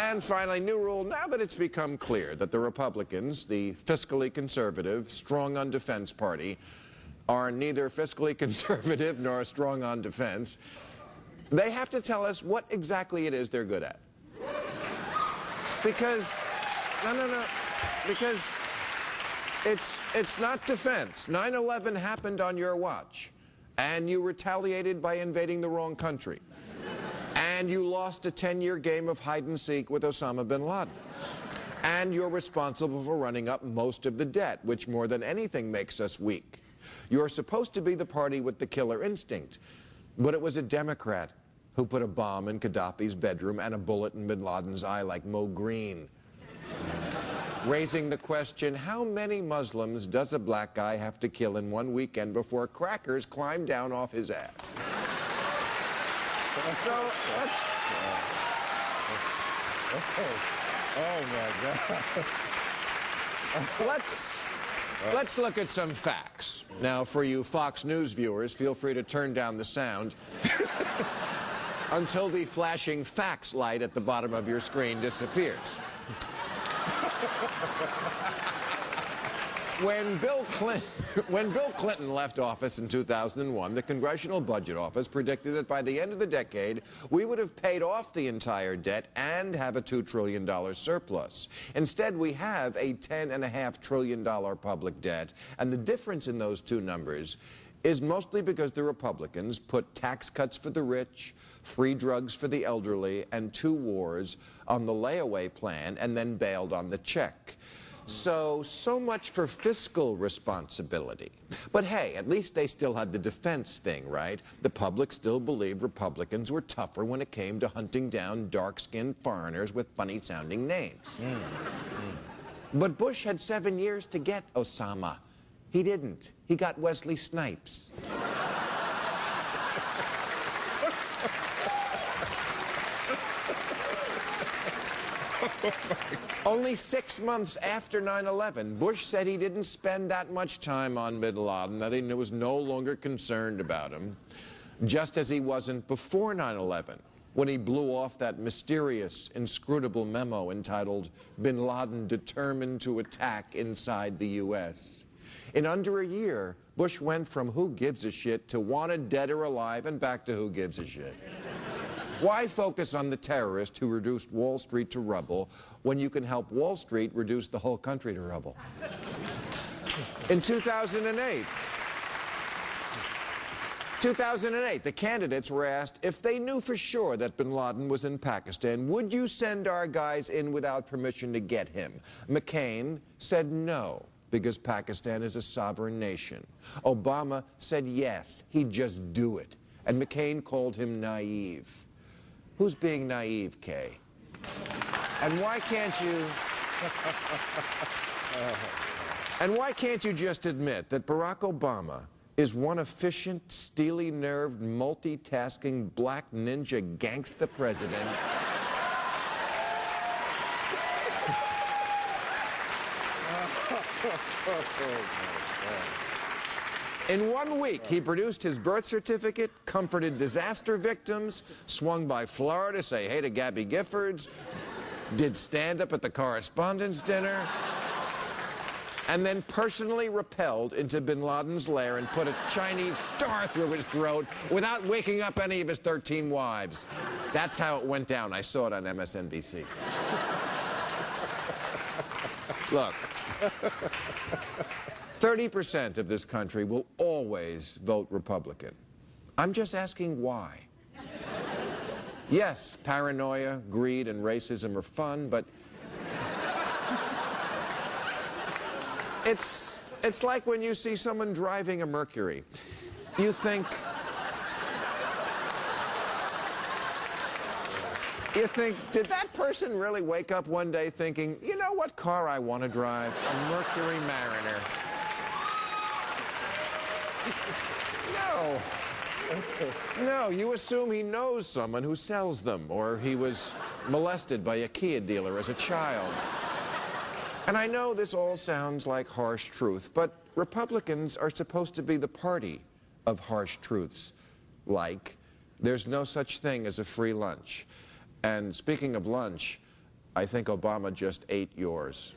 And finally, new rule, now that it's become clear that the Republicans, the fiscally conservative, strong on defense party, are neither fiscally conservative nor strong on defense, they have to tell us what exactly it is they're good at. Because, because it's not defense. 9/11 happened on your watch, and you retaliated by invading the wrong country. And you lost a 10-year game of hide-and-seek with Osama bin Laden. And you're responsible for running up most of the debt, which more than anything makes us weak. You're supposed to be the party with the killer instinct, but it was a Democrat who put a bomb in Gaddafi's bedroom and a bullet in bin Laden's eye like Mo Green. Raising the question, how many Muslims does a black guy have to kill in one weekend before crackers climb down off his ass? So let's... Oh my God. Let's look at some facts. Now, for you Fox News viewers, feel free to turn down the sound until the flashing facts light at the bottom of your screen disappears. When Bill Clinton left office in 2001, the Congressional Budget Office predicted that by the end of the decade, we would have paid off the entire debt and have a $2 trillion surplus. Instead, we have a $10.5 trillion public debt, and the difference in those two numbers is mostly because the Republicans put tax cuts for the rich, free drugs for the elderly, and 2 wars on the layaway plan, and then bailed on the check. So much for fiscal responsibility. But hey, at least they still had the defense thing, right? The public still believed Republicans were tougher when it came to hunting down dark-skinned foreigners with funny-sounding names. But Bush had 7 years to get Osama. He didn't. He got Wesley Snipes. Only 6 months after 9/11, Bush said he didn't spend that much time on bin Laden, that he was no longer concerned about him, just as he wasn't before 9/11, when he blew off that mysterious, inscrutable memo entitled, "Bin Laden Determined to Attack Inside the U.S." In under a year, Bush went from who gives a shit to wanted dead or alive and back to who gives a shit. Why focus on the terrorist who reduced Wall Street to rubble when you can help Wall Street reduce the whole country to rubble? In 2008, the candidates were asked if they knew for sure that bin Laden was in Pakistan, would you send our guys in without permission to get him? McCain said no, because Pakistan is a sovereign nation. Obama said yes, he'd just do it. And McCain called him naive. Who's being naive, Kay? And why can't you just admit that Barack Obama is one efficient, steely-nerved, multitasking black ninja gangsta president In 1 week, he produced his birth certificate, comforted disaster victims, swung by Florida to say hey to Gabby Giffords, did stand-up at the correspondence dinner, and then personally rappelled into bin Laden's lair and put a Chinese star through his throat without waking up any of his 13 wives. That's how it went down. I saw it on MSNBC. Look. 30% of this country will always vote Republican. I'm just asking why. Yes, paranoia, greed, and racism are fun, but it's like when you see someone driving a Mercury. You think, did that person really wake up one day thinking, you know what car I want to drive? A Mercury Mariner. No. No, you assume he knows someone who sells them, or he was molested by a Kia dealer as a child. And I know this all sounds like harsh truth, but Republicans are supposed to be the party of harsh truths, like there's no such thing as a free lunch. And speaking of lunch, I think Obama just ate yours.